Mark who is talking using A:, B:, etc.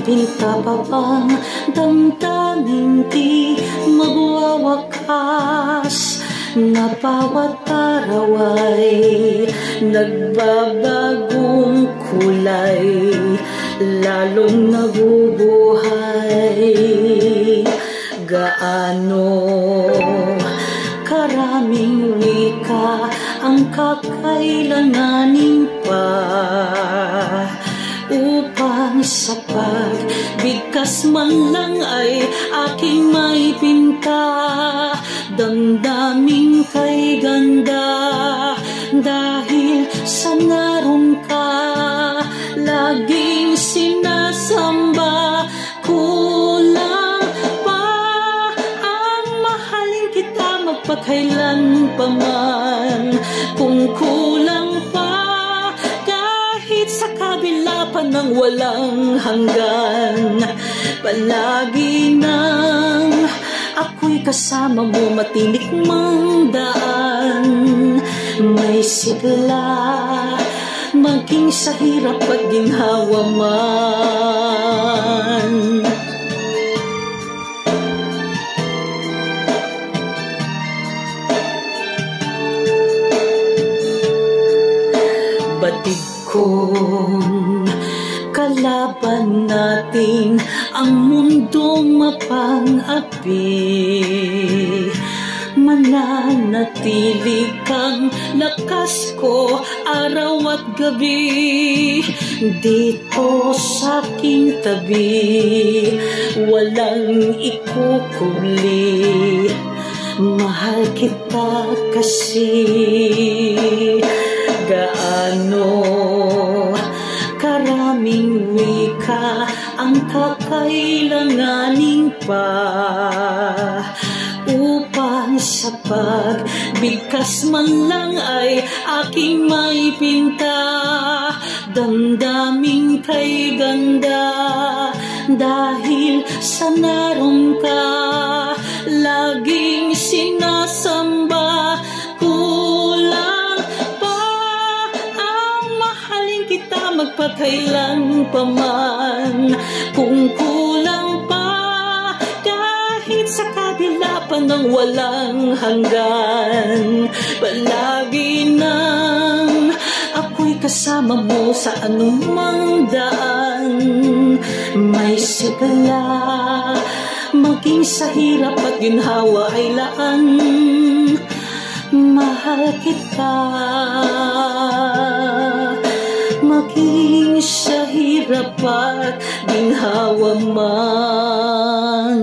A: pinta pa bang damdaming di magwawakas, na bawat araw ay nagbabagong kulay, lalong nabubuhay. Gaano karaming wika ang kakailanganin pa upang sa pagbigkas man lang ay aking may pinta, damdaming kay ganda. Dahil sa naroon ka, laging sinasamba. Kulang pa ang mahalin kita magpakailan pa man. Kung kulang pa, kahit sa kabila pa ng walang hanggan, palagi nang ako'y kasama mo, matinik mang daan. May sigla, maging sa hirap at ginhawa man. Batid kong kalaban natin ang mundong mapang-api, mananatili kang lakas ko araw at gabi. Dito sa aking tabi, walang ikukuli, mahal kita kasi. Gaano karaming wika ang kakailanganin pa upang sa pagbigkas man lang ay aking may pinta, damdaming kay ganda. Dahil sa naroon ka, laging sinasamba. Kulang pa ang mahalin kita magpakailan pa man. Kung kulang pa, kahit sa kabila pa ng walang hanggan, palagi nang ako'y kasama mo sa anumang daan. May sigla, maging sa hirap at ginhawa ay laan. Mahal kita, maging sa hirap at ginhawa man.